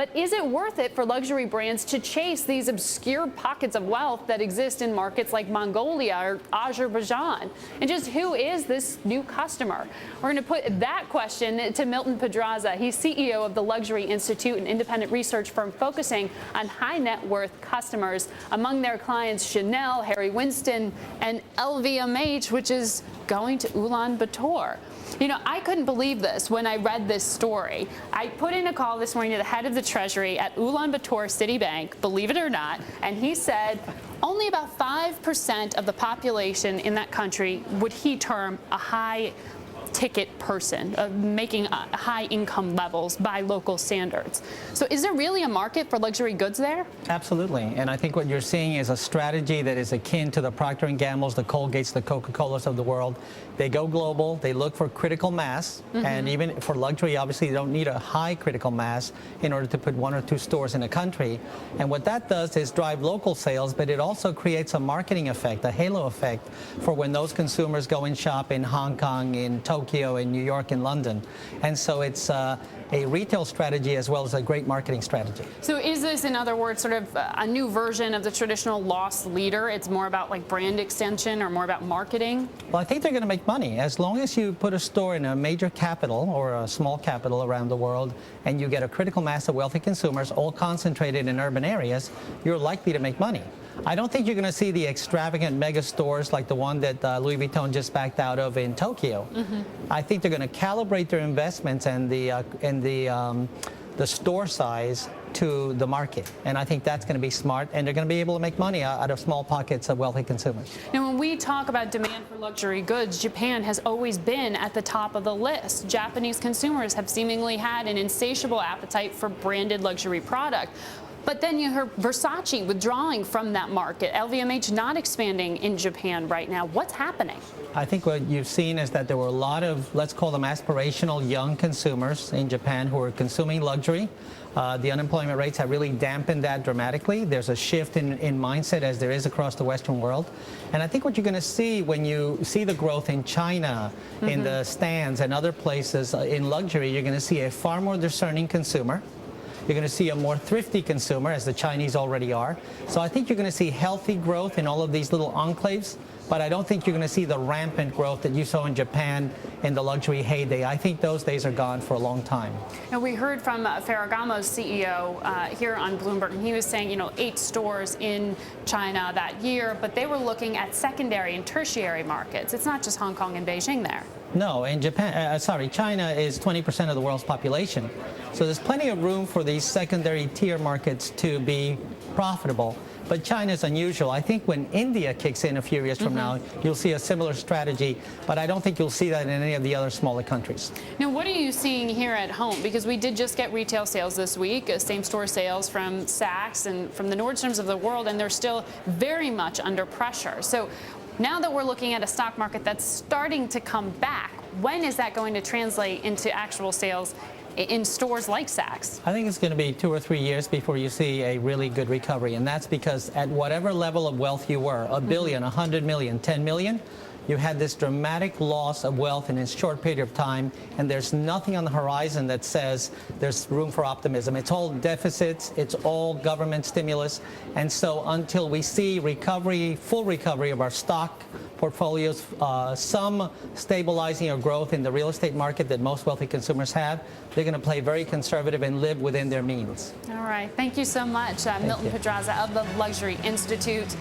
But is it worth it for luxury brands to chase these obscure pockets of wealth that exist in markets like Mongolia or Azerbaijan? And just who is this new customer? We're going to put that question to Milton Pedraza. He's CEO of the Luxury Institute, an independent research firm focusing on high net worth customers. Among their clients, Chanel, Harry Winston, and LVMH, which is going to Ulaanbaatar. You know, I couldn't believe this when I read this story. I put in a call this morning to the head of the Treasury at Ulaanbaatar Citibank, believe it or not, and he said only about 5% of the population in that country would he term a high ticket person, making high income levels by local standards. So is there really a market for luxury goods there? Absolutely. And I think what you're seeing is a strategy that is akin to the Procter & Gamble's, the Colgates, the Coca-Colas of the world. They go global. They look for critical mass. And even for luxury, obviously, you don't need a high critical mass in order to put 1 or 2 stores in a country. And what that does is drive local sales, but it also creates a marketing effect, a halo effect, for when those consumers go and shop in Hong Kong, in Tokyo, in New York, and London. And so it's a retail strategy as well as a great marketing strategy. So is this, in other words, sort of a new version of the traditional loss leader? It's more about like brand extension or more about marketing? Well, I think they're going to make money. As long as you put a store in a major capital or a small capital around the world and you get a critical mass of wealthy consumers all concentrated in urban areas, you're likely to make money. I don't think you're going to see the extravagant mega stores like the one that Louis Vuitton just backed out of in Tokyo. I think they're going to calibrate their investments and the store size to the market. And I think that's going to be smart, and they're going to be able to make money out of small pockets of wealthy consumers. Now, when we talk about demand for luxury goods, Japan has always been at the top of the list. Japanese consumers have seemingly had an insatiable appetite for branded luxury product. But then you heard Versace withdrawing from that market, LVMH not expanding in Japan right now. What's happening? I think what you've seen is that there were a lot of, let's call them aspirational young consumers in Japan who are consuming luxury. The unemployment rates have really dampened that dramatically. There's a shift in mindset, as there is across the Western world. And I think what you're going to see when you see the growth in China, in the stands and other places in luxury, you're going to see a far more discerning consumer. You're going to see a more thrifty consumer, as the Chinese already are. So I think you're going to see healthy growth in all of these little enclaves, but I don't think you're going to see the rampant growth that you saw in Japan in the luxury heyday. I think those days are gone for a long time. Now, we heard from Ferragamo's CEO here on Bloomberg, and he was saying, 8 stores in China that year, but they were looking at secondary and tertiary markets. It's not just Hong Kong and Beijing there. No, in China is 20% of the world's population. So there's plenty of room for these secondary tier markets to be profitable. But China is unusual. I think when India kicks in a few years from now, you'll see a similar strategy. But I don't think you'll see that in any of the other smaller countries. Now, what are you seeing here at home? Because we did just get retail sales this week, same-store sales from Saks and from the Nordstroms of the world, and they're still very much under pressure. So now that we're looking at a stock market that's starting to come back, when is that going to translate into actual sales in stores like Saks? I think it's going to be 2 or 3 years before you see a really good recovery. And that's because at whatever level of wealth you were, $1 billion, 100 million, 10 million, you had this dramatic loss of wealth in a short period of time, and there's nothing on the horizon that says there's room for optimism. It's all deficits, it's all government stimulus, and so until we see recovery, full recovery of our stock portfolios, some stabilizing or growth in the real estate market that most wealthy consumers have, they're going to play very conservative and live within their means. All right. Thank you so much, Milton Pedraza of the Luxury Institute.